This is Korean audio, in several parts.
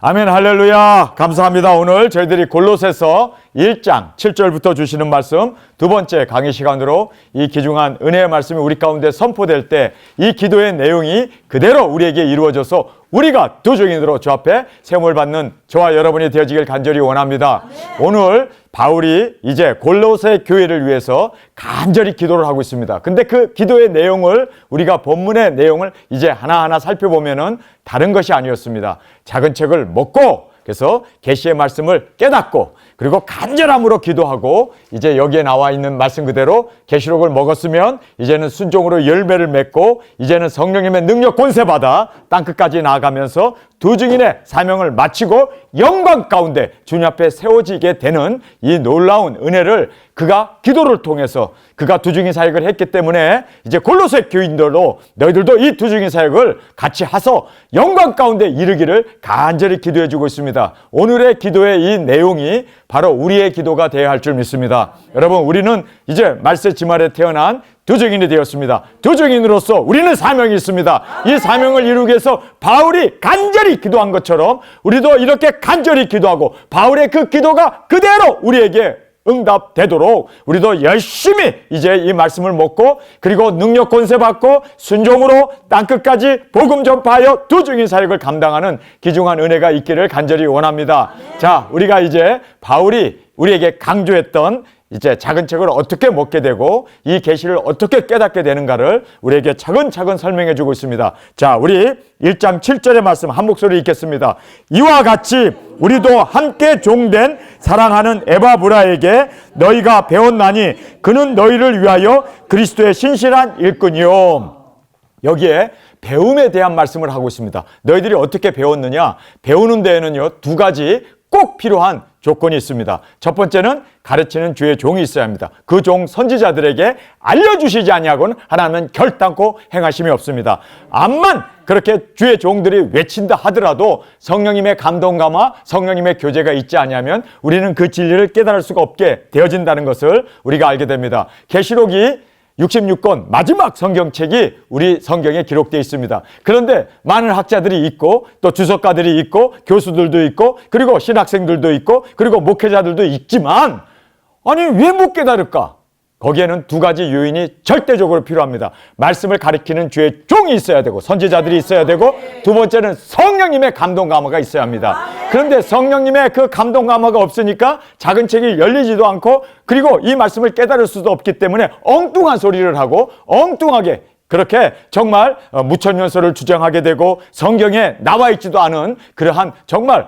아멘, 할렐루야. 감사합니다. 오늘 저희들이 골로새서 1장 7절부터 주시는 말씀 두 번째 강의 시간으로 이 귀중한 은혜의 말씀이 우리 가운데 선포될 때 이 기도의 내용이 그대로 우리에게 이루어져서 우리가 두 증인으로 주 앞에 세움을 받는 저와 여러분이 되어지길 간절히 원합니다. 오늘 바울이 이제 골로새 교회를 위해서 간절히 기도를 하고 있습니다. 근데 그 기도의 내용을 우리가 본문의 내용을 이제 하나하나 살펴보면은 다른 것이 아니었습니다. 작은 책을 먹고 그래서 계시의 말씀을 깨닫고 그리고 간절함으로 기도하고 이제 여기에 나와 있는 말씀 그대로 계시록을 먹었으면 이제는 순종으로 열매를 맺고 이제는 성령님의 능력 권세 받아 땅끝까지 나아가면서 두 증인의 사명을 마치고 영광 가운데 주님 앞에 세워지게 되는 이 놀라운 은혜를 그가 기도를 통해서 그가 두 증인 사역을 했기 때문에 이제 골로새 교인들도 너희들도 이 두 증인 사역을 같이 하서 영광 가운데 이르기를 간절히 기도해 주고 있습니다. 오늘의 기도의 이 내용이 바로 우리의 기도가 되어야 할 줄 믿습니다. 여러분, 우리는 이제 말세 지말에 태어난 두 증인이 되었습니다. 두 증인으로서 우리는 사명이 있습니다. 이 사명을 이루기 위해서 바울이 간절히 기도한 것처럼 우리도 이렇게 간절히 기도하고 바울의 그 기도가 그대로 우리에게 응답되도록 우리도 열심히 이제 이 말씀을 먹고 그리고 능력 권세 받고 순종으로 땅끝까지 복음 전파하여 두 증인 사역을 감당하는 귀중한 은혜가 있기를 간절히 원합니다. 자, 우리가 이제 바울이 우리에게 강조했던 이제 작은 책을 어떻게 먹게 되고 이 계시를 어떻게 깨닫게 되는가를 우리에게 차근차근 설명해 주고 있습니다. 자, 우리 1장 7절의 말씀 한 목소리 읽겠습니다. 이와 같이 우리도 함께 종된 사랑하는 에바브라에게 너희가 배웠나니 그는 너희를 위하여 그리스도의 신실한 일꾼이요. 여기에 배움에 대한 말씀을 하고 있습니다. 너희들이 어떻게 배웠느냐? 배우는 데에는요, 두 가지 꼭 필요한 조건이 있습니다. 첫 번째는 가르치는 주의 종이 있어야 합니다. 그 종 선지자들에게 알려주시지 아니하고는 하나님은 결단코 행하심이 없습니다. 암만 그렇게 주의 종들이 외친다 하더라도 성령님의 감동감화 성령님의 교제가 있지 아니하면 우리는 그 진리를 깨달을 수가 없게 되어진다는 것을 우리가 알게 됩니다. 계시록이 66권 마지막 성경책이 우리 성경에 기록되어 있습니다. 그런데 많은 학자들이 있고 또 주석가들이 있고 교수들도 있고 그리고 신학생들도 있고 그리고 목회자들도 있지만 아니 왜 못 깨달을까? 거기에는 두 가지 요인이 절대적으로 필요합니다. 말씀을 가리키는 주의 종이 있어야 되고 선지자들이 있어야 되고 두 번째는 성령님의 감동 감화가 있어야 합니다. 그런데 성령님의 그 감동 감화가 없으니까 작은 책이 열리지도 않고 그리고 이 말씀을 깨달을 수도 없기 때문에 엉뚱한 소리를 하고 엉뚱하게 그렇게 정말 무천년설을 주장하게 되고 성경에 나와 있지도 않은 그러한 정말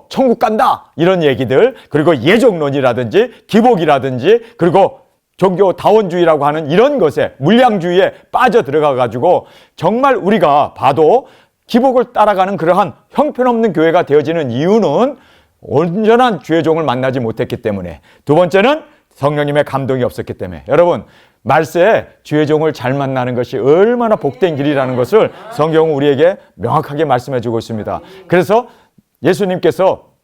천국 간다 이런 얘기들 그리고 예정론이라든지 기복이라든지 그리고 종교 다원주의라고 하는 이런 것에 물량주의에 빠져 들어가 가지고 정말 우리가 봐도 기복을 따라가는 그러한 형편없는 교회가 되어지는 이유는 온전한 주의 종을 만나지 못했기 때문에 두 번째는 성령님의 감동이 없었기 때문에 여러분 말세에 주의 종을 잘 만나는 것이 얼마나 복된 길이라는 것을 성경은 우리에게 명확하게 말씀해 주고 있습니다. 그래서 예수님께서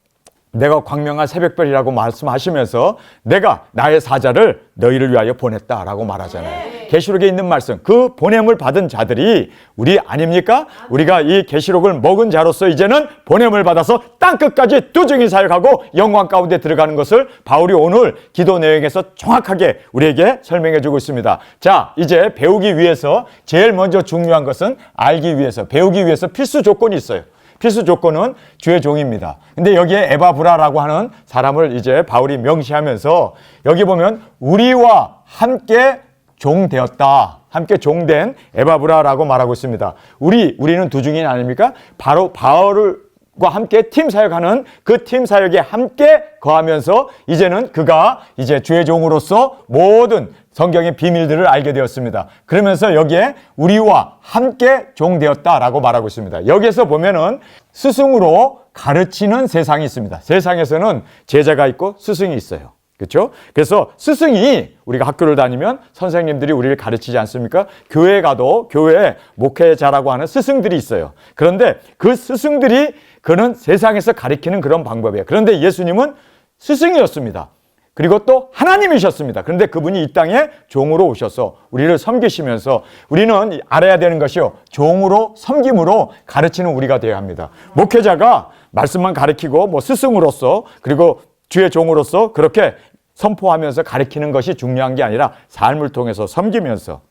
내가 광명한 새벽별이라고 말씀하시면서 내가 나의 사자를 너희를 위하여 보냈다라고 말하잖아요. 계시록에 있는 말씀 그 보냄을 받은 자들이 우리 아닙니까? 우리가 이 계시록을 먹은 자로서 이제는 보냄을 받아서 땅끝까지 두 증인 사역하고 영광 가운데 들어가는 것을 바울이 오늘 기도 내용에서 정확하게 우리에게 설명해 주고 있습니다. 자, 이제 배우기 위해서 제일 먼저 중요한 것은 알기 위해서 배우기 위해서 필수 조건이 있어요. 필수 조건은 주의 종입니다. 근데 여기에 에바브라라고 하는 사람을 이제 바울이 명시하면서 여기 보면 우리와 함께 종되었다. 함께 종된 에바브라라고 말하고 있습니다. 우리는 두 증인 아닙니까? 바로 바울과 함께 팀 사역하는 그 팀 사역에 함께 거하면서 이제는 그가 이제 주의 종으로서 모든 성경의 비밀들을 알게 되었습니다. 그러면서 여기에 우리와 함께 종되었다라고 말하고 있습니다. 여기에서 보면은 스승으로 가르치는 세상이 있습니다. 세상에서는 제자가 있고 스승이 있어요. 그렇죠? 그래서 스승이 우리가 학교를 다니면 선생님들이 우리를 가르치지 않습니까? 교회 가도 교회에 목회자라고 하는 스승들이 있어요. 그런데 그 스승들이 그는 세상에서 가르치는 그런 방법이에요. 그런데 예수님은 스승이었습니다. 그리고 또 하나님이셨습니다. 그런데 그분이 이 땅에 종으로 오셔서 우리를 섬기시면서 우리는 알아야 되는 것이요. 종으로 섬김으로 가르치는 우리가 되어야 합니다. 목회자가 말씀만 가르치고 뭐 스승으로서 그리고 주의 종으로서 그렇게 선포하면서 가르치는 것이 중요한 게 아니라 삶을 통해서 섬기면서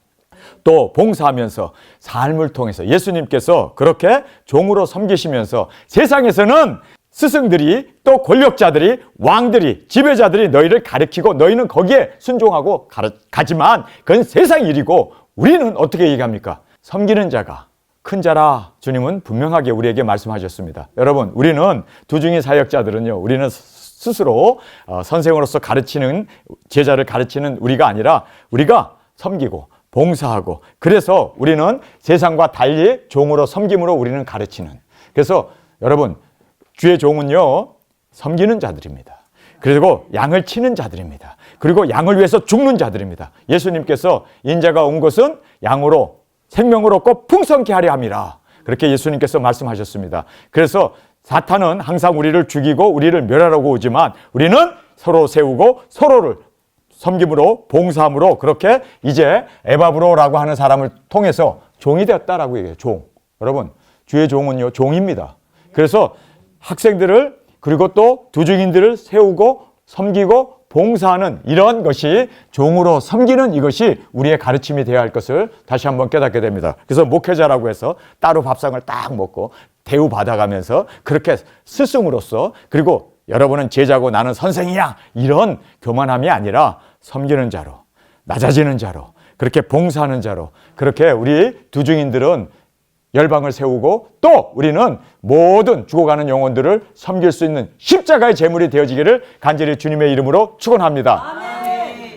또 봉사하면서 삶을 통해서 예수님께서 그렇게 종으로 섬기시면서 세상에서는 스승들이 또 권력자들이 왕들이 지배자들이 너희를 가르치고 너희는 거기에 순종하고 가지만 그건 세상 일이고 우리는 어떻게 얘기합니까? 섬기는 자가 큰 자라 주님은 분명하게 우리에게 말씀하셨습니다. 여러분 우리는 두중이 사역자들은요 우리는 스스로 선생으로서 가르치는 제자를 가르치는 우리가 아니라 우리가 섬기고 봉사하고 그래서 우리는 세상과 달리 종으로 섬김으로 우리는 가르치는 그래서 여러분 주의 종은요 섬기는 자들입니다. 그리고 양을 치는 자들입니다. 그리고 양을 위해서 죽는 자들입니다. 예수님께서 인자가 온 것은 양으로 생명을 얻고 풍성케 하려 함이라 그렇게 예수님께서 말씀하셨습니다. 그래서 사탄은 항상 우리를 죽이고 우리를 멸하려고 오지만 우리는 서로 세우고 서로를 섬김으로 봉사함으로 그렇게 이제 에바브로라고 하는 사람을 통해서 종이 되었다라고 얘기해요. 종. 여러분 주의 종은요 종입니다. 그래서 학생들을 그리고 또 두중인들을 세우고 섬기고 봉사하는 이런 것이 종으로 섬기는 이것이 우리의 가르침이 되어야 할 것을 다시 한번 깨닫게 됩니다. 그래서 목회자라고 해서 따로 밥상을 딱 먹고 대우받아가면서 그렇게 스승으로서 그리고 여러분은 제자고 나는 선생이야 이런 교만함이 아니라 섬기는 자로 낮아지는 자로 그렇게 봉사하는 자로 그렇게 우리 두중인들은 열방을 세우고 또 우리는 모든 죽어가는 영혼들을 섬길 수 있는 십자가의 제물이 되어지기를 간절히 주님의 이름으로 축원합니다.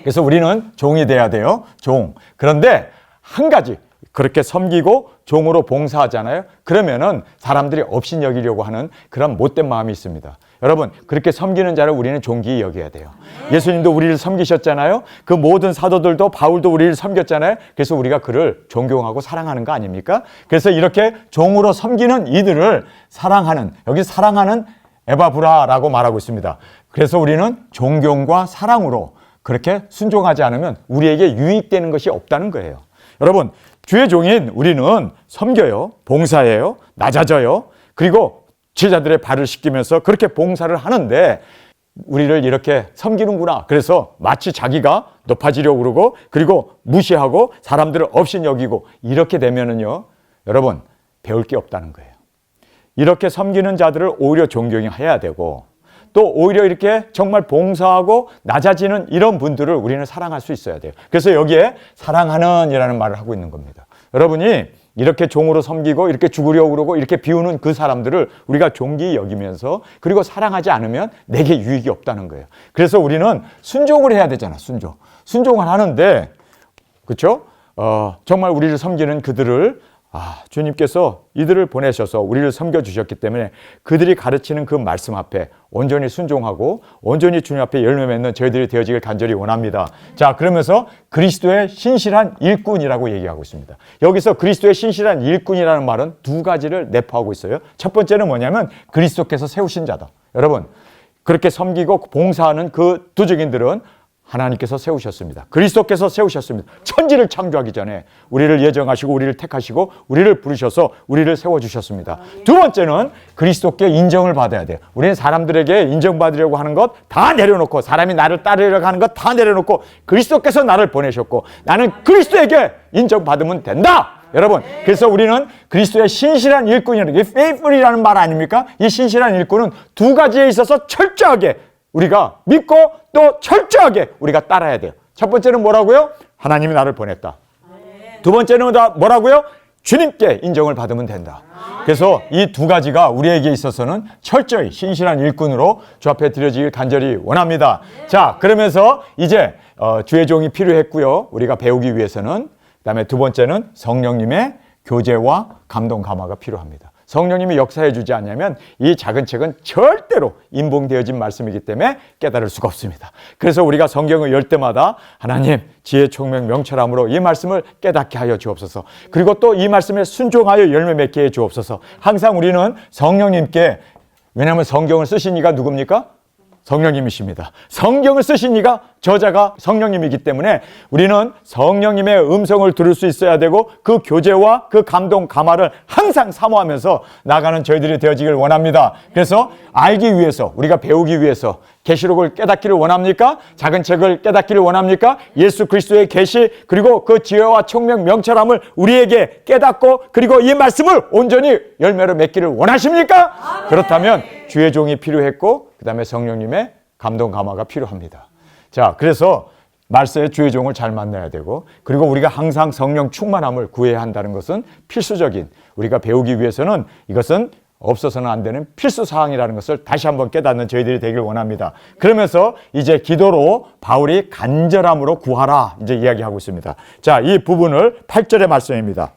그래서 우리는 종이 돼야 돼요. 종. 그런데 한 가지 그렇게 섬기고 종으로 봉사하잖아요. 그러면은 사람들이 업신여기려고 하는 그런 못된 마음이 있습니다. 여러분 그렇게 섬기는 자를 우리는 존귀히 여겨야 돼요. 예수님도 우리를 섬기셨잖아요. 그 모든 사도들도 바울도 우리를 섬겼잖아요. 그래서 우리가 그를 존경하고 사랑하는 거 아닙니까? 그래서 이렇게 종으로 섬기는 이들을 사랑하는 여기 사랑하는 에바브라라고 말하고 있습니다. 그래서 우리는 존경과 사랑으로 그렇게 순종하지 않으면 우리에게 유익되는 것이 없다는 거예요. 여러분 주의 종인 우리는 섬겨요. 봉사해요. 낮아져요. 그리고 제자들의 발을 씻기면서 그렇게 봉사를 하는데 우리를 이렇게 섬기는구나. 그래서 마치 자기가 높아지려고 그러고 그리고 무시하고 사람들을 업신여기고 이렇게 되면은요. 여러분 배울 게 없다는 거예요. 이렇게 섬기는 자들을 오히려 존경해야 되고 또 오히려 이렇게 정말 봉사하고 낮아지는 이런 분들을 우리는 사랑할 수 있어야 돼요. 그래서 여기에 사랑하는 이라는 말을 하고 있는 겁니다. 여러분이 이렇게 종으로 섬기고 이렇게 죽으려고 그러고 이렇게 비우는 그 사람들을 우리가 존귀히 여기면서 그리고 사랑하지 않으면 내게 유익이 없다는 거예요. 그래서 우리는 순종을 해야 되잖아. 순종을 하는데 그렇죠? 정말 우리를 섬기는 그들을 주님께서 이들을 보내셔서 우리를 섬겨주셨기 때문에 그들이 가르치는 그 말씀 앞에 온전히 순종하고 온전히 주님 앞에 열매 맺는 저희들이 되어지길 간절히 원합니다. 자, 그러면서 그리스도의 신실한 일꾼이라고 얘기하고 있습니다. 여기서 그리스도의 신실한 일꾼이라는 말은 두 가지를 내포하고 있어요. 첫 번째는 뭐냐면 그리스도께서 세우신 자다. 여러분 그렇게 섬기고 봉사하는 그 두중인들은 하나님께서 세우셨습니다. 그리스도께서 세우셨습니다. 천지를 창조하기 전에 우리를 예정하시고 우리를 택하시고 우리를 부르셔서 우리를 세워주셨습니다. 두 번째는 그리스도께 인정을 받아야 돼요. 우리는 사람들에게 인정받으려고 하는 것 다 내려놓고 사람이 나를 따르려고 하는 것 다 내려놓고 그리스도께서 나를 보내셨고 나는 그리스도에게 인정받으면 된다. 여러분 그래서 우리는 그리스도의 신실한 일꾼이라는 게 faithful이라는 말 아닙니까? 이 신실한 일꾼은 두 가지에 있어서 철저하게 우리가 믿고 또 철저하게 우리가 따라야 돼요. 첫 번째는 뭐라고요? 하나님이 나를 보냈다. 두 번째는 뭐라고요? 주님께 인정을 받으면 된다. 그래서 이 두 가지가 우리에게 있어서는 철저히 신실한 일꾼으로 주 앞에 드려지길 간절히 원합니다. 자, 그러면서 이제 주의 종이 필요했고요. 우리가 배우기 위해서는 그다음에 두 번째는 성령님의 교제와 감동 감화가 필요합니다. 성령님이 역사해 주지 않냐면 이 작은 책은 절대로 인봉되어진 말씀이기 때문에 깨달을 수가 없습니다. 그래서 우리가 성경을 열 때마다 하나님 지혜 총명 명철함으로 이 말씀을 깨닫게 하여 주옵소서. 그리고 또 이 말씀에 순종하여 열매 맺게 해 주옵소서. 항상 우리는 성령님께 왜냐하면 성경을 쓰신 이가 누굽니까? 성령님이십니다. 성경을 쓰신 이가 저자가 성령님이기 때문에 우리는 성령님의 음성을 들을 수 있어야 되고 그 교제와 그 감동 감화를 항상 사모하면서 나가는 저희들이 되어지길 원합니다. 그래서 알기 위해서, 우리가 배우기 위해서 계시록을 깨닫기를 원합니까? 작은 책을 깨닫기를 원합니까? 예수 그리스도의 계시 그리고 그 지혜와 총명 명철함을 우리에게 깨닫고 그리고 이 말씀을 온전히 열매로 맺기를 원하십니까? 아멘. 그렇다면 주의 종이 필요했고 그 다음에 성령님의 감동 감화가 필요합니다. 자, 그래서 말세에 주의 종을 잘 만나야 되고 그리고 우리가 항상 성령 충만함을 구해야 한다는 것은 필수적인, 우리가 배우기 위해서는 이것은 없어서는 안 되는 필수 사항이라는 것을 다시 한번 깨닫는 저희들이 되길 원합니다. 그러면서 이제 기도로 바울이 간절함으로 구하라 이제 이야기하고 있습니다. 자, 이 부분을 8절의 말씀입니다.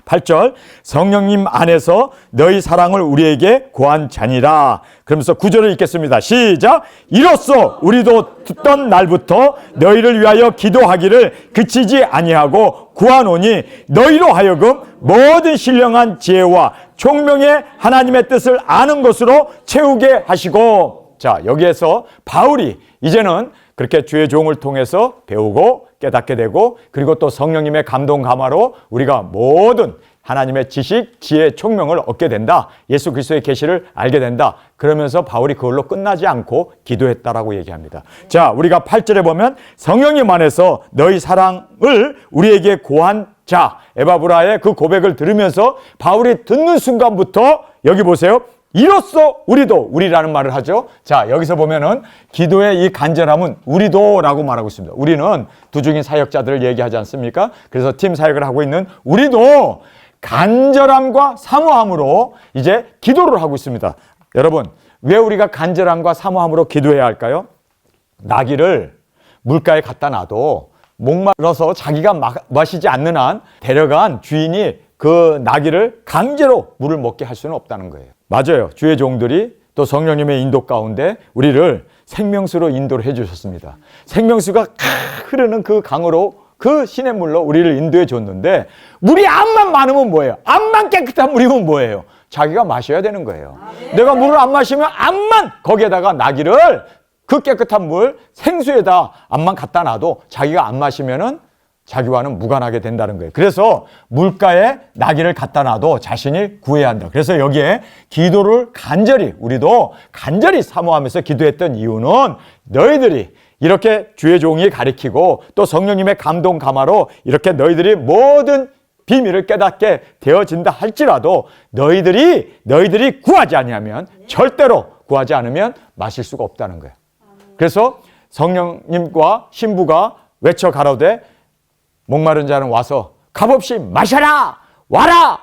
8절, 성령님 안에서 너희 사랑을 우리에게 구한 자니라. 그러면서 9절을 읽겠습니다. 시작. 이로써 우리도 듣던 날부터 너희를 위하여 기도하기를 그치지 아니하고 구하노니 너희로 하여금 모든 신령한 지혜와 총명의 하나님의 뜻을 아는 것으로 채우게 하시고. 자, 여기에서 바울이 이제는 그렇게 주의 종을 통해서 배우고 깨닫게 되고 그리고 또 성령님의 감동 감화로 우리가 모든 하나님의 지식, 지혜, 총명을 얻게 된다. 예수 그리스도의 계시를 알게 된다. 그러면서 바울이 그걸로 끝나지 않고 기도했다라고 얘기합니다. 자, 우리가 8절에 보면 성령님 안에서 너희 사랑을 우리에게 고한 자, 에바브라의 그 고백을 들으면서 바울이 듣는 순간부터 여기 보세요. 이로써 우리도, 우리라는 말을 하죠. 자, 여기서 보면은 기도의 이 간절함은 우리도라고 말하고 있습니다. 우리는 두중인 사역자들을 얘기하지 않습니까? 그래서 팀 사역을 하고 있는 우리도 간절함과 사모함으로 이제 기도를 하고 있습니다. 여러분, 왜 우리가 간절함과 사모함으로 기도해야 할까요? 나귀를 물가에 갖다 놔도 목말라서 자기가 마시지 않는 한 데려간 주인이 그 나귀를 강제로 물을 먹게 할 수는 없다는 거예요. 맞아요. 주의 종들이 또 성령님의 인도 가운데 우리를 생명수로 인도를 해 주셨습니다. 생명수가 흐르는 그 강으로 그 시냇물로 우리를 인도해 줬는데 물이 암만 많으면 뭐예요? 암만 깨끗한 물이면 뭐예요? 자기가 마셔야 되는 거예요. 내가 물을 안 마시면 암만 거기에다가 나귀를 그 깨끗한 물 생수에다 암만 갖다 놔도 자기가 안 마시면은 자기와는 무관하게 된다는 거예요. 그래서 물가에 나귀를 갖다 놔도 자신이 구해야 한다. 그래서 여기에 기도를 간절히, 우리도 간절히 사모하면서 기도했던 이유는 너희들이 이렇게 주의 종이 가리키고 또 성령님의 감동 감화로 이렇게 너희들이 모든 비밀을 깨닫게 되어진다 할지라도 너희들이 구하지 아니하면 절대로 구하지 않으면 마실 수가 없다는 거예요. 그래서 성령님과 신부가 외쳐 가로되 목마른 자는 와서 값없이 마셔라! 와라!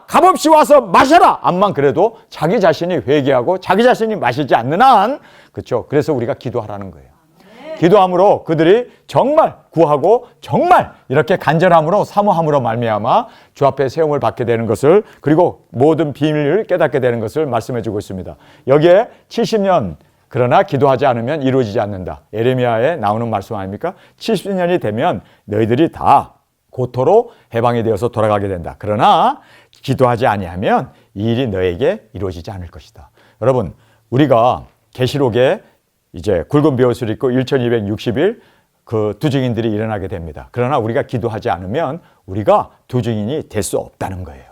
값없이 와서 마셔라! 암만 그래도 자기 자신이 회개하고 자기 자신이 마시지 않는 한, 그렇죠? 그래서 우리가 기도하라는 거예요. 기도함으로 그들이 정말 구하고 정말 이렇게 간절함으로 사모함으로 말미암아 주 앞에 세움을 받게 되는 것을, 그리고 모든 비밀을 깨닫게 되는 것을 말씀해 주고 있습니다. 여기에 70년 그러나 기도하지 않으면 이루어지지 않는다. 에레미야에 나오는 말씀 아닙니까? 70년이 되면 너희들이 다 고토로 해방이 되어서 돌아가게 된다. 그러나 기도하지 아니하면 이 일이 너에게 이루어지지 않을 것이다. 여러분, 우리가 계시록에 이제 굵은 베옷을 입고 1260일 그 두 증인들이 일어나게 됩니다. 그러나 우리가 기도하지 않으면 우리가 두 증인이 될 수 없다는 거예요.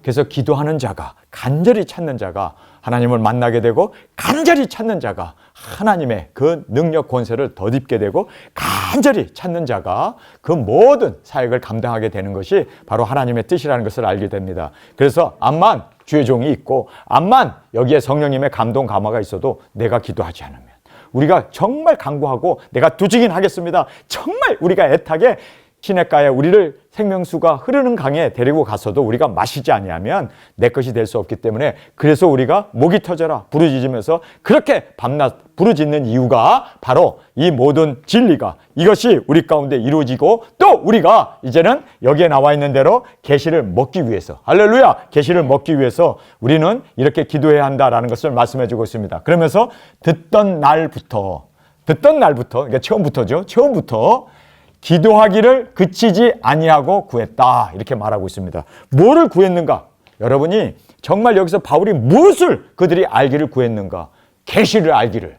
그래서 기도하는 자가, 간절히 찾는 자가 하나님을 만나게 되고, 간절히 찾는 자가 하나님의 그 능력 권세를 덧입게 되고, 간절히 찾는 자가 그 모든 사역을 감당하게 되는 것이 바로 하나님의 뜻이라는 것을 알게 됩니다. 그래서 암만 주의 종이 있고 암만 여기에 성령님의 감동 감화가 있어도 내가 기도하지 않으면, 우리가 정말 간구하고 내가 두 증인 하겠습니다, 정말 우리가 애타게 시냇가에 우리를 생명수가 흐르는 강에 데리고 갔어도 우리가 마시지 아니하면 내 것이 될 수 없기 때문에, 그래서 우리가 목이 터져라 부르짖으면서 그렇게 밤낮 부르짖는 이유가 바로 이 모든 진리가, 이것이 우리 가운데 이루어지고, 또 우리가 이제는 여기에 나와 있는 대로 계시를 먹기 위해서, 할렐루야, 계시를 먹기 위해서 우리는 이렇게 기도해야 한다라는 것을 말씀해 주고 있습니다. 그러면서 듣던 날부터, 그러니까 처음부터 기도하기를 그치지 아니하고 구했다, 이렇게 말하고 있습니다. 뭐를 구했는가? 여러분이 정말 여기서 바울이 무엇을 그들이 알기를 구했는가? 계시를 알기를,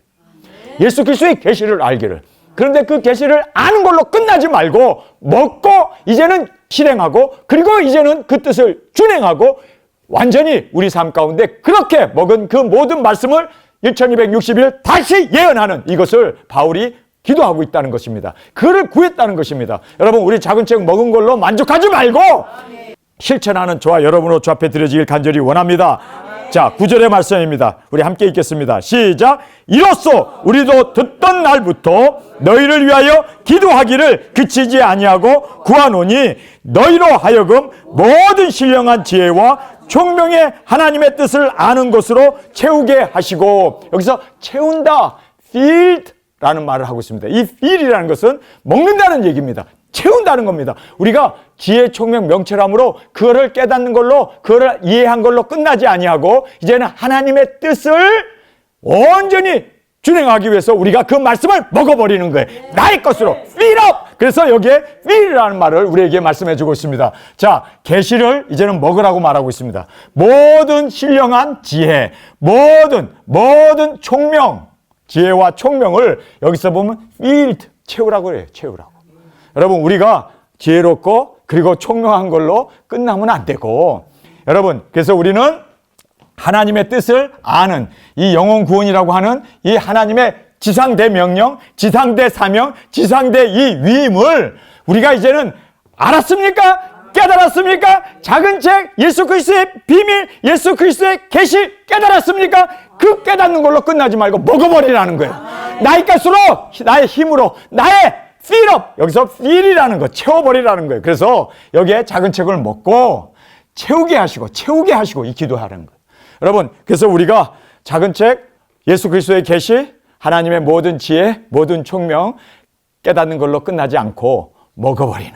예수 그리스도의 계시를 알기를. 그런데 그 계시를 아는 걸로 끝나지 말고 먹고 이제는 실행하고 그리고 이제는 그 뜻을 준행하고 완전히 우리 삶 가운데 그렇게 먹은 그 모든 말씀을 1260일 다시 예언하는 이것을 바울이 기도하고 있다는 것입니다. 그를 구했다는 것입니다. 여러분, 우리 작은 책 먹은 걸로 만족하지 말고 실천하는 저와 여러분으로 주 앞에 드려지길 간절히 원합니다. 자, 9절의 말씀입니다. 우리 함께 읽겠습니다. 시작. 이로써 우리도 듣던 날부터 너희를 위하여 기도하기를 그치지 아니하고 구하노니 너희로 하여금 모든 신령한 지혜와 총명의 하나님의 뜻을 아는 것으로 채우게 하시고, 여기서 채운다, filled 라는 말을 하고 있습니다. 이 fill이라는 것은 먹는다는 얘기입니다. 채운다는 겁니다. 우리가 지혜, 총명, 명철함으로 그거를 깨닫는 걸로, 그거를 이해한 걸로 끝나지 아니하고 이제는 하나님의 뜻을 온전히 준행하기 위해서 우리가 그 말씀을 먹어버리는 거예요. 나의 것으로 fill up. 그래서 여기에 fill이라는 말을 우리에게 말씀해 주고 있습니다. 자, 계시를 이제는 먹으라고 말하고 있습니다. 모든 신령한 지혜, 모든 총명, 지혜와 총명을 여기서 보면 filled, 채우라고 그래요. 채우라고. 여러분, 우리가 지혜롭고 그리고 총명한 걸로 끝나면 안 되고, 여러분, 그래서 우리는 하나님의 뜻을 아는 이 영혼 구원이라고 하는 이 하나님의 지상대 명령, 지상대 사명, 지상대 이 위임을 우리가 이제는 알았습니까? 깨달았습니까? 작은 책 예수 그리스도의 비밀, 예수 그리스도의 계시 깨달았습니까? 그 깨닫는 걸로 끝나지 말고 먹어버리라는 거예요. 나의 것으로, 나의 힘으로, 나의 fill up, 여기서 fill이라는 거, 채워버리라는 거예요. 그래서 여기에 작은 책을 먹고 채우게 하시고 이 기도하는 거예요. 여러분, 그래서 우리가 작은 책 예수 그리스도의 계시, 하나님의 모든 지혜, 모든 총명 깨닫는 걸로 끝나지 않고 먹어버리는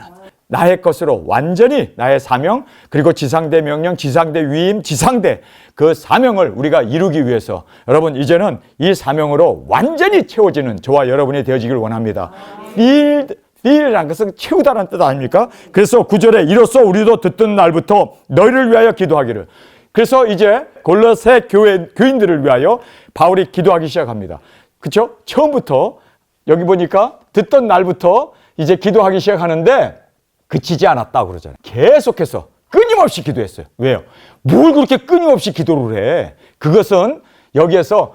나의 것으로 완전히 나의 사명, 그리고 지상대 명령, 지상대 위임, 지상대 그 사명을 우리가 이루기 위해서 여러분, 이제는 이 사명으로 완전히 채워지는 저와 여러분이 되어지길 원합니다. fill이라는 것은 채우다라는 뜻 아닙니까? 그래서 9절에 이로써 우리도 듣던 날부터 너희를 위하여 기도하기를. 그래서 이제 골로새 교인들을 위하여 바울이 기도하기 시작합니다. 그렇죠? 처음부터 여기 보니까 듣던 날부터 이제 기도하기 시작하는데 그치지 않았다고 그러잖아요. 계속해서 끊임없이 기도했어요. 왜요? 뭘 그렇게 끊임없이 기도를 해? 그것은 여기에서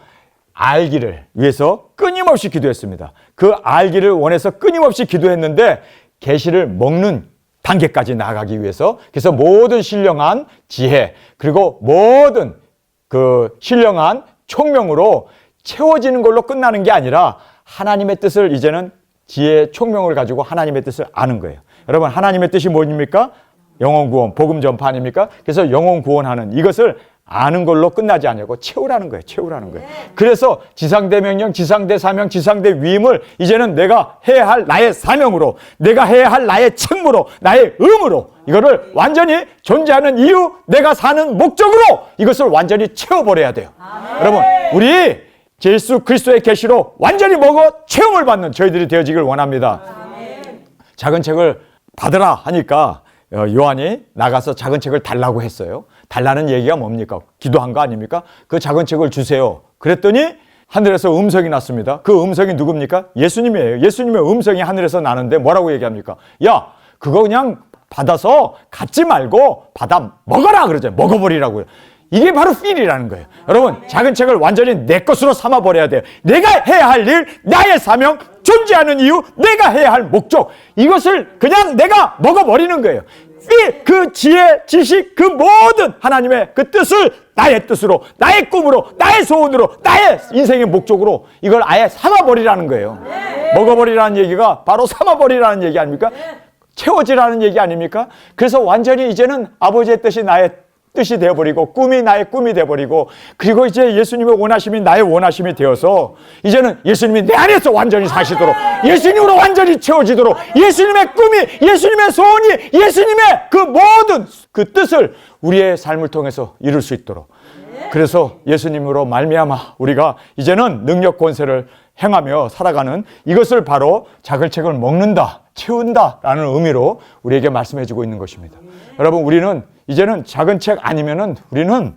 알기를 위해서 끊임없이 기도했습니다. 그 알기를 원해서 끊임없이 기도했는데 계시를 먹는 단계까지 나아가기 위해서, 그래서 모든 신령한 지혜 그리고 모든 그 신령한 총명으로 채워지는 걸로 끝나는 게 아니라 하나님의 뜻을 이제는 지혜, 총명을 가지고 하나님의 뜻을 아는 거예요. 여러분, 하나님의 뜻이 뭐입니까? 영혼 구원, 복음 전파 아닙니까? 그래서 영혼 구원하는 이것을 아는 걸로 끝나지 않냐고 채우라는 거예요. 채우라는 거예요. 그래서 지상대 명령, 지상대 사명, 지상대 위임을 이제는 내가 해야 할 나의 사명으로, 내가 해야 할 나의 책무로, 나의 의무로, 이거를 완전히 존재하는 이유, 내가 사는 목적으로 이것을 완전히 채워버려야 돼요. 여러분, 우리 예수 그리스도의 계시로 완전히 먹어 체험을 받는 저희들이 되어지길 원합니다. 작은 책을 받으라 하니까 요한이 나가서 작은 책을 달라고 했어요. 달라는 얘기가 뭡니까? 기도한 거 아닙니까? 그 작은 책을 주세요. 그랬더니 하늘에서 음성이 났습니다. 그 음성이 누굽니까? 예수님이에요. 예수님의 음성이 하늘에서 나는데 뭐라고 얘기합니까? 야, 그거 그냥 받아서 갖지 말고 받아 먹어라 그러죠. 먹어버리라고요. 이게 바로 fill이라는 거예요. 여러분, 작은 책을 완전히 내 것으로 삼아버려야 돼요. 내가 해야 할 일, 나의 사명, 존재하는 이유, 내가 해야 할 목적, 이것을 그냥 내가 먹어버리는 거예요. 그 지혜, 지식, 그 모든 하나님의 그 뜻을 나의 뜻으로, 나의 꿈으로, 나의 소원으로, 나의 인생의 목적으로 이걸 아예 삼아버리라는 거예요. 먹어버리라는 얘기가 바로 삼아버리라는 얘기 아닙니까? 채워지라는 얘기 아닙니까? 그래서 완전히 이제는 아버지의 뜻이 나의 뜻이 되어버리고, 꿈이 나의 꿈이 되어버리고, 그리고 이제 예수님의 원하심이 나의 원하심이 되어서 이제는 예수님이 내 안에서 완전히 사시도록, 예수님으로 완전히 채워지도록, 예수님의 꿈이, 예수님의 소원이, 예수님의 그 모든 그 뜻을 우리의 삶을 통해서 이룰 수 있도록, 그래서 예수님으로 말미암아 우리가 이제는 능력 권세를 행하며 살아가는 이것을 바로 작은 책을 먹는다, 채운다라는 의미로 우리에게 말씀해 주고 있는 것입니다. 여러분, 우리는 이제는 작은 책 아니면은 우리는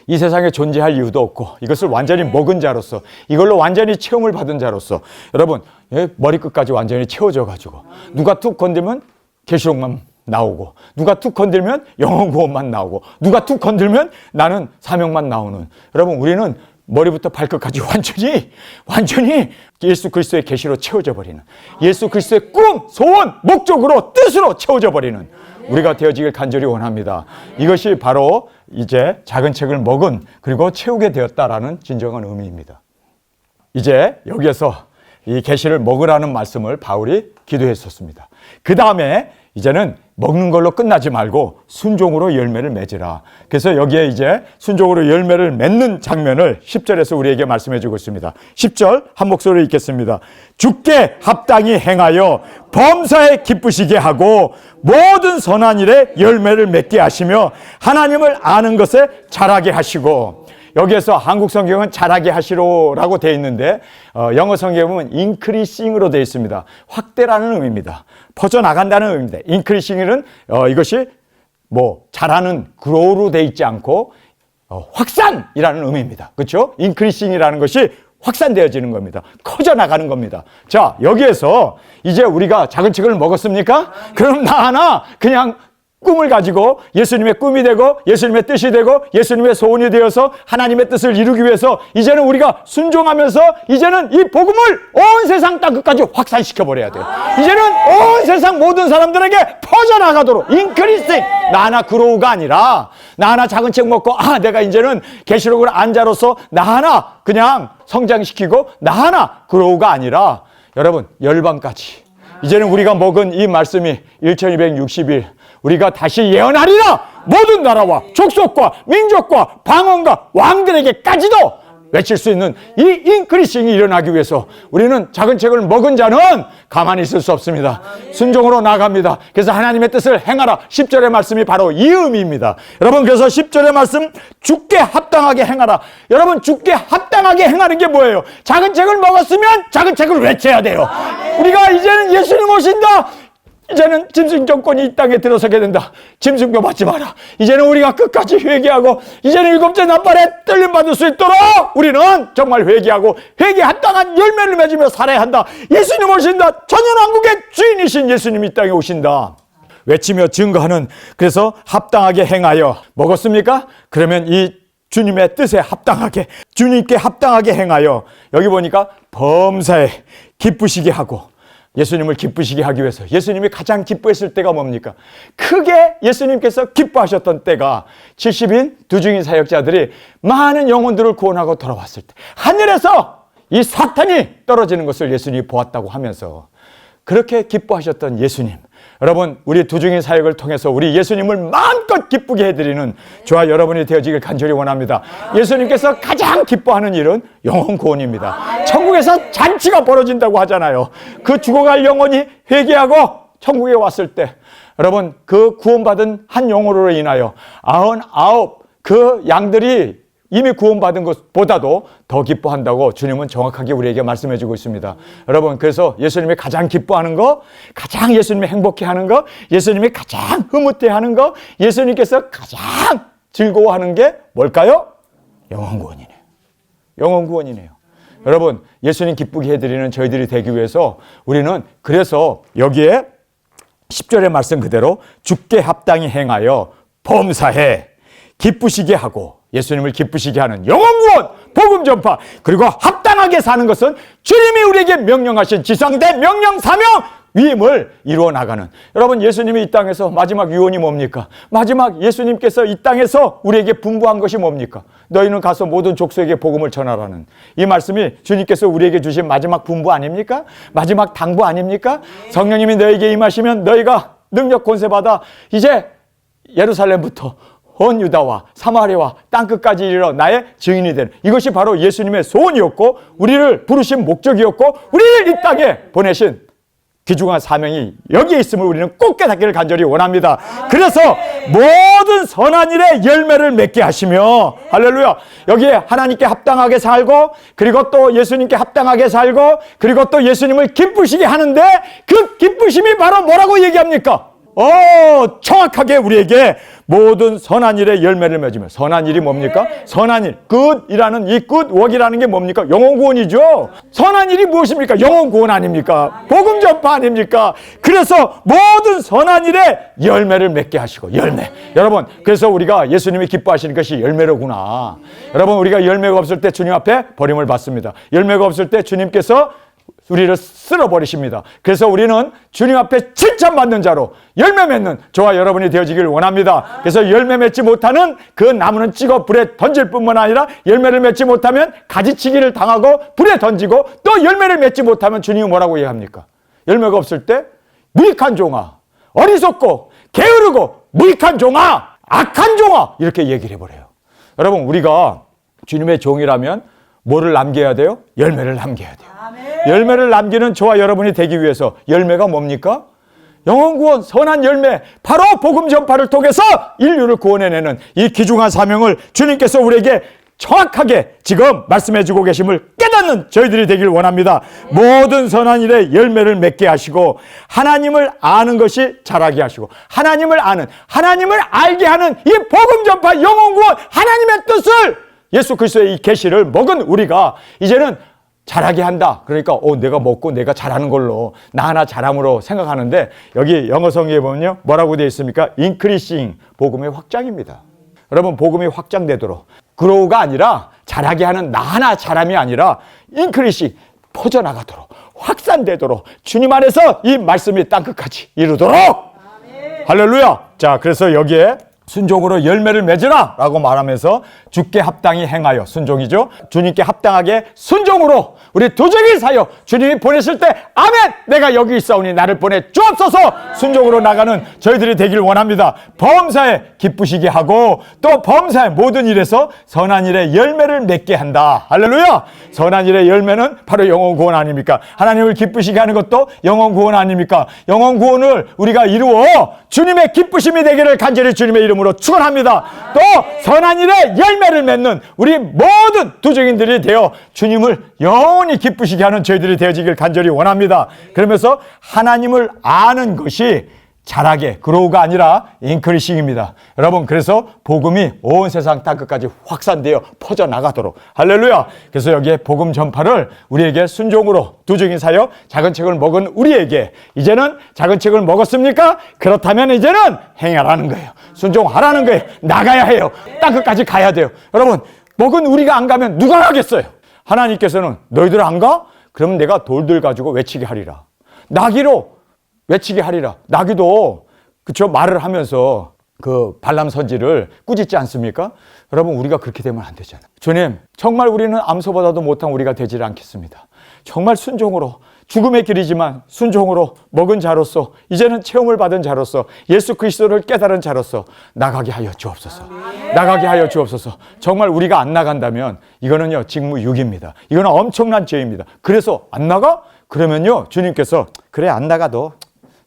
이 세상에 존재할 이유도 없고 이것을 완전히 먹은 자로서 이걸로 완전히 체험을 받은 자로서 여러분 머리끝까지 완전히 채워져 가지고 누가 툭 건들면 계시록만 나오고 누가 툭 건들면 영혼 구원만 나오고 누가 툭 건들면 나는 사명만 나오는 여러분 우리는 머리부터 발끝까지 완전히 예수 그리스도의 계시로 채워져 버리는 예수 그리스도의 꿈, 소원, 목적으로 뜻으로 채워져 버리는 우리가 되어지길 간절히 원합니다. 이것이 바로 이제 작은 책을 먹은 그리고 채우게 되었다라는 진정한 의미입니다. 이제 여기에서 이 계시를 먹으라는 말씀을 바울이 기도했었습니다. 그 다음에 이제는 먹는 걸로 끝나지 말고 순종으로 열매를 맺으라. 그래서 여기에 이제 순종으로 열매를 맺는 장면을 10절에서 우리에게 말씀해 주고 있습니다. 10절 한 목소리로 읽겠습니다. 주께 합당히 행하여 범사에 기쁘시게 하고 모든 선한 일에 열매를 맺게 하시며 하나님을 아는 것에 자라게 하시고 여기에서 한국 성경은 자라게 하시로라고 되어 있는데 영어 성경은 increasing으로 되어 있습니다. 확대라는 의미입니다. 퍼져나간다는 의미입니다. increasing은 이것이 자라는 grow로 되어 있지 않고 확산이라는 의미입니다. 그렇죠? increasing이라는 것이 확산되어지는 겁니다. 커져나가는 겁니다. 자, 여기에서 이제 우리가 작은 책을 먹었습니까? 그럼 나 하나 그냥 꿈을 가지고 예수님의 꿈이 되고 예수님의 뜻이 되고 예수님의 소원이 되어서 하나님의 뜻을 이루기 위해서 이제는 우리가 순종하면서 이제는 이 복음을 온 세상 땅끝까지 확산시켜 버려야 돼요. 이제는 온 세상 모든 사람들에게 퍼져나가도록 인크리싱 나 하나 그로우가 아니라 나 하나 작은 책 먹고 내가 이제는 계시록을 안자로서 나 하나 그냥 성장시키고 나 하나 그로우가 아니라 여러분 열방까지 이제는 우리가 먹은 이 말씀이 1260일 우리가 다시 예언하리라 모든 나라와 족속과 민족과 방언과 왕들에게까지도 외칠 수 있는 이 인크리싱이 일어나기 위해서 우리는 작은 책을 먹은 자는 가만히 있을 수 없습니다. 순종으로 나아갑니다. 그래서 하나님의 뜻을 행하라 10절의 말씀이 바로 이 의미입니다. 여러분 그래서 10절의 말씀 주께 합당하게 행하라. 여러분 주께 합당하게 행하는 게 뭐예요? 작은 책을 먹었으면 작은 책을 외쳐야 돼요. 우리가 이제는 예수님 오신다. 이제는 짐승 정권이 이 땅에 들어서게 된다. 짐승도 받지 마라. 이제는 우리가 끝까지 회개하고 이제는 일곱째 나팔에 떨림 받을 수 있도록 우리는 정말 회개하고 회개 합당한 열매를 맺으며 살아야 한다. 예수님 오신다. 천연왕국의 주인이신 예수님이 이 땅에 오신다. 외치며 증거하는 그래서 합당하게 행하여 먹었습니까? 그러면 이 주님의 뜻에 합당하게 주님께 합당하게 행하여 여기 보니까 범사에 기쁘시게 하고 예수님을 기쁘시게 하기 위해서 예수님이 가장 기뻐했을 때가 뭡니까? 크게 예수님께서 기뻐하셨던 때가 70인 두중인 사역자들이 많은 영혼들을 구원하고 돌아왔을 때 하늘에서 이 사탄이 떨어지는 것을 예수님이 보았다고 하면서 그렇게 기뻐하셨던 예수님 여러분 우리 두중인 사역을 통해서 우리 예수님을 마음껏 기쁘게 해드리는 저와 여러분이 되어지길 간절히 원합니다. 예수님께서 가장 기뻐하는 일은 영혼 구원입니다. 천국에서 잔치가 벌어진다고 하잖아요. 그 죽어갈 영혼이 회개하고 천국에 왔을 때 여러분 그 구원받은 한 영혼으로 인하여 99 그 양들이 이미 구원받은 것보다도 더 기뻐한다고 주님은 정확하게 우리에게 말씀해 주고 있습니다. 여러분 그래서 예수님이 가장 기뻐하는 거 가장 예수님이 행복해하는 거 예수님이 가장 흐뭇해하는 거 예수님께서 가장 즐거워하는 게 뭘까요? 영혼 구원이네요. 영혼 구원이네요. 여러분 예수님 기쁘게 해드리는 저희들이 되기 위해서 우리는 그래서 여기에 10절의 말씀 그대로 주께 합당히 행하여 범사해 기쁘시게 하고 예수님을 기쁘시게 하는 영혼 구원, 복음 전파 그리고 합당하게 사는 것은 주님이 우리에게 명령하신 지상대 명령 사명 위임을 이루어 나가는 여러분 예수님이 이 땅에서 마지막 유언이 뭡니까? 마지막 예수님께서 이 땅에서 우리에게 분부한 것이 뭡니까? 너희는 가서 모든 족속에게 복음을 전하라는 이 말씀이 주님께서 우리에게 주신 마지막 분부 아닙니까? 마지막 당부 아닙니까? 성령님이 너에게 임하시면 너희가 능력 권세 받아 이제 예루살렘부터 온 유다와 사마리아와 땅끝까지 이르러 나의 증인이 되는 이것이 바로 예수님의 소원이었고 우리를 부르신 목적이었고 우리를 이 땅에 보내신 귀중한 사명이 여기에 있음을 우리는 꼭 깨닫기를 간절히 원합니다. 그래서 모든 선한 일에 열매를 맺게 하시며 할렐루야 여기에 하나님께 합당하게 살고 그리고 또 예수님께 합당하게 살고 그리고 또 예수님을 기쁘시게 하는데 그 기쁘심이 바로 뭐라고 얘기합니까? 정확하게 우리에게 모든 선한 일의 열매를 맺으며, 선한 일이 뭡니까? 선한 일, 굿이라는 이 굿웍이라는 게 뭡니까? 영혼 구원이죠. 선한 일이 무엇입니까? 영혼 구원 아닙니까? 복음 전파 아닙니까? 그래서 모든 선한 일의 열매를 맺게 하시고, 열매. 여러분, 그래서 우리가 예수님이 기뻐하시는 것이 열매로구나. 여러분, 우리가 열매가 없을 때 주님 앞에 버림을 받습니다. 열매가 없을 때 주님께서 우리를 쓸어버리십니다. 그래서 우리는 주님 앞에 칭찬받는 자로 열매 맺는 저와 여러분이 되어지길 원합니다. 그래서 열매 맺지 못하는 그 나무는 찍어 불에 던질 뿐만 아니라 열매를 맺지 못하면 가지치기를 당하고 불에 던지고 또 열매를 맺지 못하면 주님이 뭐라고 얘기합니까? 열매가 없을 때 무익한 종아, 어리석고 게으르고 무익한 종아, 악한 종아, 이렇게 얘기를 해버려요. 여러분, 우리가 주님의 종이라면 뭐를 남겨야 돼요? 열매를 남겨야 돼요. 열매를 남기는 저와 여러분이 되기 위해서 열매가 뭡니까? 영혼 구원, 선한 열매, 바로 복음 전파를 통해서 인류를 구원해내는 이 귀중한 사명을 주님께서 우리에게 정확하게 지금 말씀해주고 계심을 깨닫는 저희들이 되길 원합니다. 모든 선한 일에 열매를 맺게 하시고 하나님을 아는 것이 자라게 하시고 하나님을 아는, 하나님을 알게 하는 이 복음 전파, 영혼 구원, 하나님의 뜻을, 예수 그리스도의 이 계시를 먹은 우리가 이제는 잘하게 한다. 그러니까 내가 먹고 내가 잘하는 걸로 나 하나 잘함으로 생각하는데, 여기 영어 성경에 보면요 뭐라고 되어 있습니까? increasing, 복음의 확장입니다. 여러분, 복음이 확장되도록, grow가 아니라 잘하게 하는 나 하나 잘함이 아니라 increasing, 퍼져나가도록, 확산되도록, 주님 안에서 이 말씀이 땅끝까지 이루도록. 아멘. 할렐루야. 자, 그래서 여기에 순종으로 열매를 맺으라 라고 말하면서 주께 합당히 행하여, 순종이죠. 주님께 합당하게 순종으로 우리 도적이 사여 주님이 보내실 때 아멘, 내가 여기 있사오니 나를 보내 주옵소서, 순종으로 나가는 저희들이 되길 원합니다. 범사에 기쁘시게 하고 또 범사의 모든 일에서 선한 일의 열매를 맺게 한다. 할렐루야. 선한 일의 열매는 바로 영혼 구원 아닙니까? 하나님을 기쁘시게 하는 것도 영혼 구원 아닙니까? 영혼 구원을 우리가 이루어 주님의 기쁘심이 되기를 간절히 주님의 이름으로 축원합니다. 또 선한 일의 열매를 맺는 우리 모든 도적인들이 되어 주님을 영원히 기쁘시게 하는 저희들이 되어지길 간절히 원합니다. 그러면서 하나님을 아는 것이 자라게, 그로우가 아니라 인크리싱입니다. 여러분, 그래서 복음이 온 세상 땅끝까지 확산되어 퍼져나가도록, 할렐루야. 그래서 여기에 복음 전파를 우리에게 순종으로 두증인 사역 작은 책을 먹은 우리에게 이제는 작은 책을 먹었습니까? 그렇다면 이제는 행하라는 거예요. 순종하라는 거예요. 나가야 해요. 땅끝까지 가야 돼요. 여러분, 먹은 우리가 안 가면 누가 가겠어요? 하나님께서는 너희들 안 가? 그럼 내가 돌들 가지고 외치게 하리라. 나귀로 외치게 하리라. 나귀도 그쵸, 말을 하면서 그 발람 선지를 꾸짖지 않습니까? 여러분, 우리가 그렇게 되면 안 되잖아요. 주님, 정말 우리는 암소보다도 못한 우리가 되지 않겠습니다. 정말 순종으로, 죽음의 길이지만 순종으로 먹은 자로서, 이제는 체험을 받은 자로서, 예수 그리스도를 깨달은 자로서 나가게 하여 주옵소서. 나가게 하여 주옵소서. 정말 우리가 안 나간다면 이거는요 직무유기입니다. 이거는 엄청난 죄입니다. 그래서 안 나가? 그러면요 주님께서 그래, 안 나가도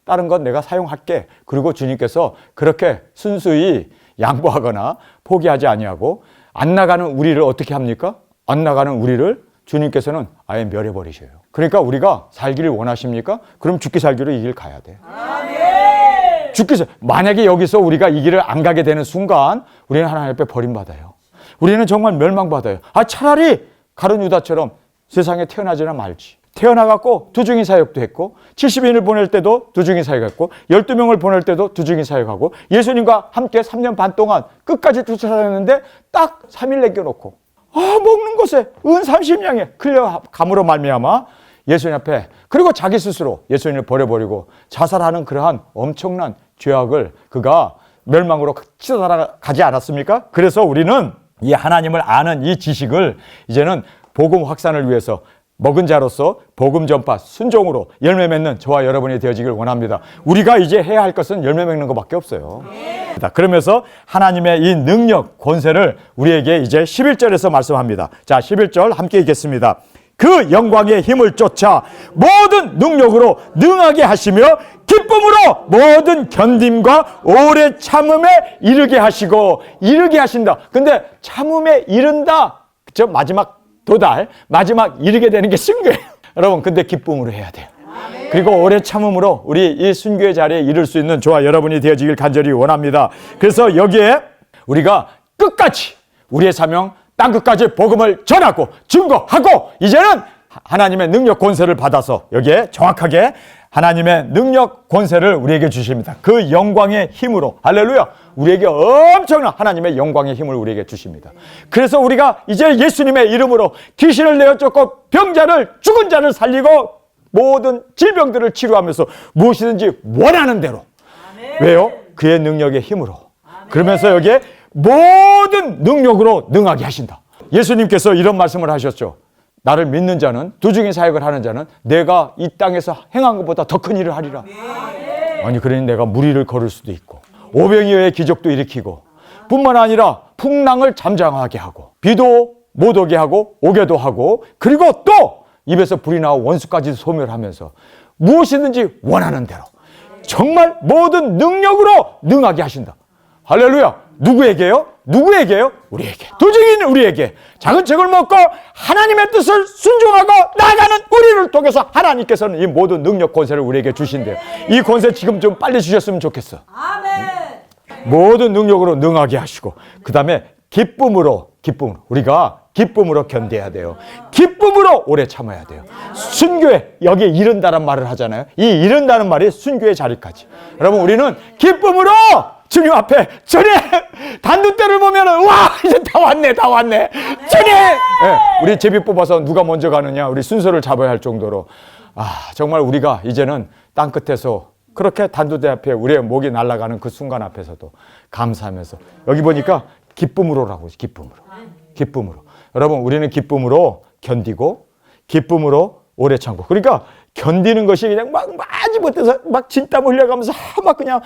다른 건 내가 사용할게. 그리고 주님께서 그렇게 순수히 양보하거나 포기하지 아니하고 안 나가는 우리를 어떻게 합니까? 안 나가는 우리를 주님께서는 아예 멸해버리셔요. 그러니까 우리가 살기를 원하십니까? 그럼 죽기 살기로 이 길 가야 돼. 아멘. 만약에 여기서 우리가 이 길을 안 가게 되는 순간 우리는 하나님 앞에 버림받아요. 우리는 정말 멸망받아요. 차라리 가룟 유다처럼 세상에 태어나지나 말지. 태어나갖고 두중인 사역도 했고 70인을 보낼 때도 두중인 사역했고 12명을 보낼 때도 두중인 사역하고 예수님과 함께 3년 반 동안 끝까지 쫓아다녔는데 딱 3일 남겨놓고 먹는 것에 은 30냥에 끌려감으로 말미암아 예수님 앞에, 그리고 자기 스스로 예수님을 버려버리고 자살하는 그러한 엄청난 죄악을 그가 멸망으로 치닫아가지 않았습니까? 그래서 우리는 이 하나님을 아는 이 지식을 이제는 복음 확산을 위해서 먹은 자로서 복음 전파 순종으로 열매 맺는 저와 여러분이 되어지길 원합니다. 우리가 이제 해야 할 것은 열매 맺는 것밖에 없어요. 그러면서 하나님의 이 능력, 권세를 우리에게 이제 11절에서 말씀합니다. 자, 11절 함께 읽겠습니다. 그 영광의 힘을 쫓아 모든 능력으로 능하게 하시며 기쁨으로 모든 견딤과 오래 참음에 이르게 하시고, 이르게 하신다. 근데 참음에 이른다, 그쵸? 마지막 도달, 마지막 이르게 되는 게 쓴 거예요. 여러분, 근데 기쁨으로 해야 돼요. 그리고 오래 참음으로 우리 이 순교의 자리에 이를 수 있는 저와 여러분이 되어지길 간절히 원합니다. 그래서 여기에 우리가 끝까지 우리의 사명 땅끝까지 복음을 전하고 증거하고 이제는 하나님의 능력 권세를 받아서 여기에 정확하게 하나님의 능력 권세를 우리에게 주십니다. 그 영광의 힘으로 할렐루야 우리에게 엄청난 하나님의 영광의 힘을 우리에게 주십니다. 그래서 우리가 이제 예수님의 이름으로 귀신을 내어 쫓고 병자를 죽은 자를 살리고 모든 질병들을 치료하면서 무엇이든지 원하는 대로 왜요? 그의 능력의 힘으로 그러면서 여기에 모든 능력으로 능하게 하신다. 예수님께서 이런 말씀을 하셨죠. 나를 믿는 자는 두중인 사역을 하는 자는 내가 이 땅에서 행한 것보다 더 큰 일을 하리라. 아니 그러니 내가 무리를 걸을 수도 있고 오병이어의 기적도 일으키고 뿐만 아니라 풍랑을 잠잠하게 하고 비도 못 오게 하고 오게도 하고 그리고 또 입에서 불이 나와 원수까지 소멸하면서 무엇이든지 원하는 대로 정말 모든 능력으로 능하게 하신다. 할렐루야. 누구에게요? 누구에게요? 우리에게. 도중인 우리에게. 작은 책을 먹고 하나님의 뜻을 순종하고 나아가는 우리를 통해서 하나님께서는 이 모든 능력 권세를 우리에게 주신대요. 이 권세 지금 좀 빨리 주셨으면 좋겠어. 모든 능력으로 능하게 하시고 그 다음에 기쁨으로 우리가 기쁨으로 견뎌야 돼요. 기쁨으로 오래 참아야 돼요. 순교에 여기에 이른다는 말을 하잖아요. 이 이른다는 말이 순교의 자리까지. 여러분 우리는 기쁨으로 주님 앞에 주님 단두대를 보면은 와 이제 다 왔네 주님 우리 제비 뽑아서 누가 먼저 가느냐 우리 순서를 잡아야 할 정도로 정말 우리가 이제는 땅끝에서 그렇게 단두대 앞에 우리의 목이 날아가는 그 순간 앞에서도 감사하면서 여기 보니까 기쁨으로라고 기쁨으로 여러분 우리는 기쁨으로 견디고 기쁨으로 오래 참고 그러니까 견디는 것이 그냥 막 마지 못해서 막 진땀 흘려가면서 막 그냥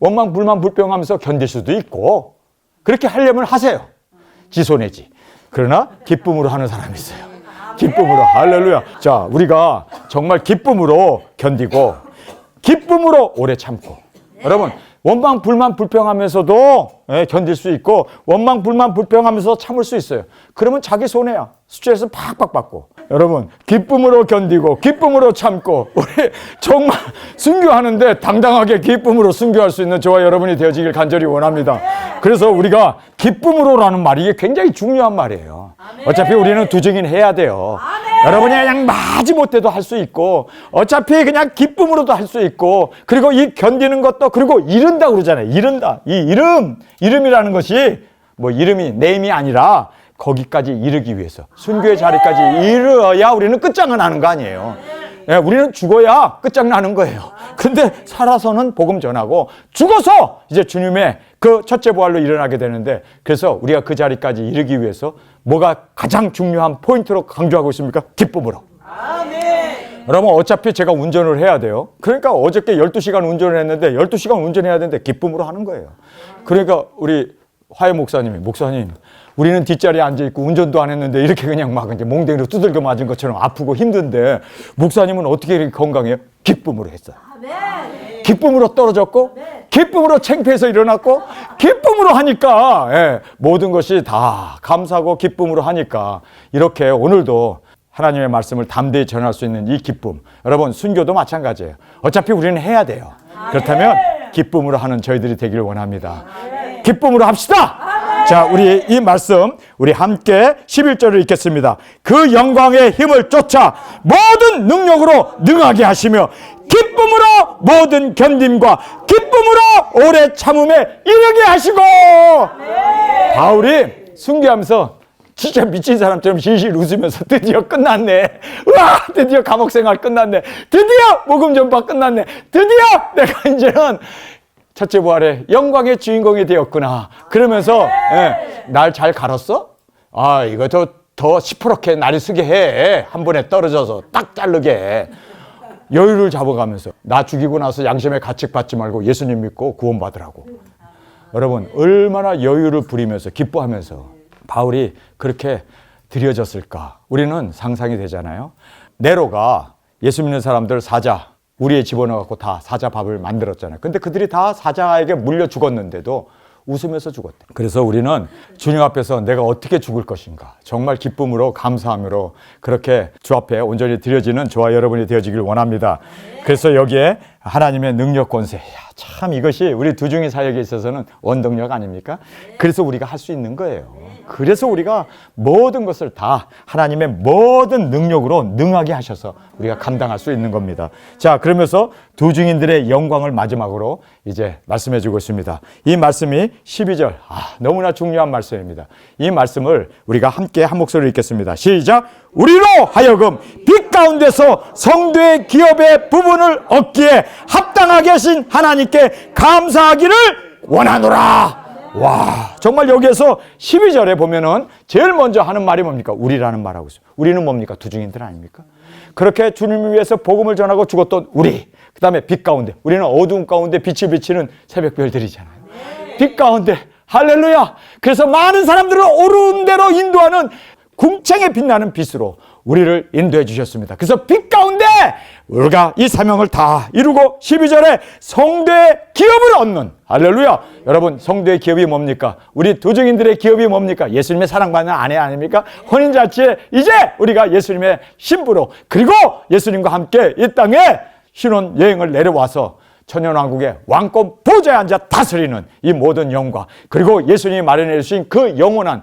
원망 불만 불평하면서 견딜 수도 있고 그렇게 하려면 하세요. 지 손해지. 그러나 기쁨으로 하는 사람이 있어요. 기쁨으로 할렐루야. 자 우리가 정말 기쁨으로 견디고 기쁨으로 오래 참고 여러분 원망 불만 불평하면서도 견딜 수 있고 원망 불만 불평하면서 참을 수 있어요. 그러면 자기 손해야. 스트레스 팍팍 받고 여러분 기쁨으로 견디고 기쁨으로 참고 우리 정말 순교하는데 당당하게 기쁨으로 순교할 수 있는 저와 여러분이 되어지길 간절히 원합니다. 그래서 우리가 기쁨으로라는 말이 이게 굉장히 중요한 말이에요. 어차피 우리는 두증인 해야 돼요. 여러분이 그냥 마지 못해도 할 수 있고 어차피 그냥 기쁨으로도 할 수 있고 그리고 이 견디는 것도 그리고 이른다 그러잖아요. 이른다. 이 이름이라는 것이 뭐 이름이 네임이 아니라 거기까지 이르기 위해서 순교의 자리까지 이르어야 우리는 끝장을 나는 거 아니에요. 우리는 죽어야 끝장나는 거예요. 근데 살아서는 복음 전하고 죽어서 이제 주님의 그 첫째 부활로 일어나게 되는데 그래서 우리가 그 자리까지 이르기 위해서 뭐가 가장 중요한 포인트로 강조하고 있습니까? 기쁨으로. 여러분 어차피 제가 운전을 해야 돼요. 그러니까 어저께 12시간 운전을 했는데 12시간 운전해야 되는데 기쁨으로 하는 거예요. 그러니까 우리 화해 목사님 우리는 뒷자리에 앉아있고 운전도 안 했는데 이렇게 그냥 막 이제 몽댕이로 두들겨 맞은 것처럼 아프고 힘든데 목사님은 어떻게 이렇게 건강해요? 기쁨으로 했어요. 기쁨으로 떨어졌고 기쁨으로 창피해서 일어났고 기쁨으로 하니까 모든 것이 다 감사하고 기쁨으로 하니까 이렇게 오늘도 하나님의 말씀을 담대히 전할 수 있는 이 기쁨 여러분 순교도 마찬가지예요. 어차피 우리는 해야 돼요. 그렇다면 기쁨으로 하는 저희들이 되기를 원합니다. 기쁨으로 합시다. 자, 우리 이 말씀 우리 함께 11절을 읽겠습니다. 그 영광의 힘을 쫓아 모든 능력으로 능하게 하시며 기쁨으로 모든 견딤과 기쁨으로 오래 참음에 이르게 하시고 바울이 순교하면서 진짜 미친 사람처럼 실실 웃으면서 드디어 끝났네. 우와, 드디어 감옥생활 끝났네. 드디어 복음 전파 끝났네. 드디어 내가 이제는 첫째 부활의 영광의 주인공이 되었구나. 그러면서 날 잘 갈았어? 이거 더 시퍼렇게 날이 쓰게 해. 한 번에 떨어져서 딱 자르게 해. 여유를 잡아가면서 나 죽이고 나서 양심의 가책 받지 말고 예수님 믿고 구원받으라고. 여러분 얼마나 여유를 부리면서 기뻐하면서 바울이 그렇게 드려졌을까? 우리는 상상이 되잖아요. 네로가 예수 믿는 사람들 사자 우리에 집어넣어갖고 다 사자 밥을 만들었잖아요. 근데 그들이 다 사자에게 물려 죽었는데도 웃으면서 죽었대. 그래서 우리는 주님 앞에서 내가 어떻게 죽을 것인가 정말 기쁨으로 감사함으로 그렇게 주 앞에 온전히 드려지는 저와 여러분이 되어지길 원합니다. 그래서 여기에 하나님의 능력 권세, 참 이것이 우리 두중이 사역에 있어서는 원동력 아닙니까? 그래서 우리가 할 수 있는 거예요. 그래서 우리가 모든 것을 다 하나님의 모든 능력으로 능하게 하셔서 우리가 감당할 수 있는 겁니다. 자, 그러면서 두중인들의 영광을 마지막으로 이제 말씀해 주고 있습니다. 이 말씀이 12절, 너무나 중요한 말씀입니다. 이 말씀을 우리가 함께 한 목소리로 읽겠습니다. 시작! 우리로 하여금 빛 가운데서 성도의 기업의 부분을 얻기에 합당하게 하신 하나님께 감사하기를 원하노라. 와, 정말 여기에서 12절에 보면은 제일 먼저 하는 말이 뭡니까? 우리라는 말하고 있어요. 우리는 뭡니까? 두중인들 아닙니까? 그렇게 주님을 위해서 복음을 전하고 죽었던 우리, 그 다음에 빛 가운데, 우리는 어두운 가운데 빛을 비치는 새벽별들이잖아요. 빛 가운데, 할렐루야. 그래서 많은 사람들을 옳은 대로 인도하는 궁창에 빛나는 빛으로 우리를 인도해 주셨습니다. 그래서 빛 가운데 우리가 이 사명을 다 이루고 12절에 성도의 기업을 얻는, 할렐루야. 여러분, 성도의 기업이 뭡니까? 우리 두중인들의 기업이 뭡니까? 예수님의 사랑받는 아내 아닙니까? 혼인잔치에 이제 우리가 예수님의 신부로, 그리고 예수님과 함께 이 땅에 신혼 여행을 내려와서 천년왕국의 왕권 보좌에 앉아 다스리는 이 모든 영광, 그리고 예수님이 마련해 주신 그 영원한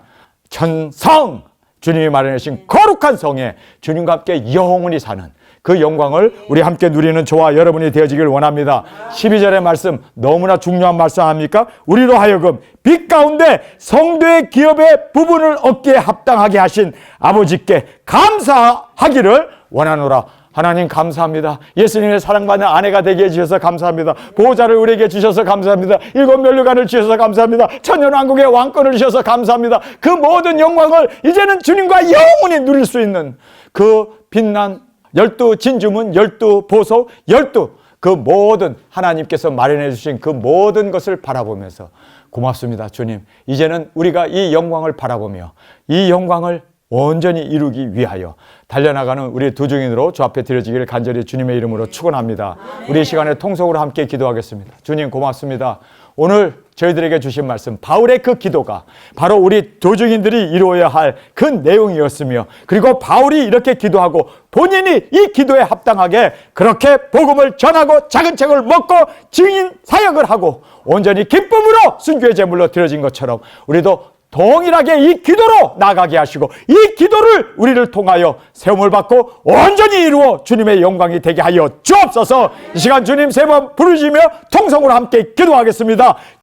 천성, 주님이 마련해 주신 거룩한 성에 주님과 함께 영원히 사는 그 영광을 우리 함께 누리는 저와 여러분이 되어지길 원합니다. 12절의 말씀 너무나 중요한 말씀 아닙니까? 우리로 하여금 빛 가운데 성도의 기업의 부분을 얻기에 합당하게 하신 아버지께 감사하기를 원하노라. 하나님 감사합니다. 예수님의 사랑받는 아내가 되게 해주셔서 감사합니다. 보호자를 우리에게 주셔서 감사합니다. 일곱 면류관을 주셔서 감사합니다. 천년왕국의 왕권을 주셔서 감사합니다. 그 모든 영광을 이제는 주님과 영원히 누릴 수 있는 그 빛난 12 진주문, 12 보석, 12 그 모든 하나님께서 마련해 주신 그 모든 것을 바라보면서 고맙습니다. 주님, 이제는 우리가 이 영광을 바라보며 이 영광을 온전히 이루기 위하여 달려나가는 우리 두중인으로 주 앞에 드려지기를 간절히 주님의 이름으로 축원합니다. 우리 이 시간에 통성으로 함께 기도하겠습니다. 주님 고맙습니다. 오늘 저희들에게 주신 말씀, 바울의 그 기도가 바로 우리 두중인들이 이루어야 할 그 내용이었으며, 그리고 바울이 이렇게 기도하고 본인이 이 기도에 합당하게 그렇게 복음을 전하고 작은 책을 먹고 증인 사역을 하고 온전히 기쁨으로 순교의 제물로 드려진 것처럼 우리도 동일하게 이 기도로 나가게 하시고 이 기도를 우리를 통하여 세움을 받고 온전히 이루어 주님의 영광이 되게 하여 주옵소서. 이 시간 주님 세 번 부르시며 통성으로 함께 기도하겠습니다.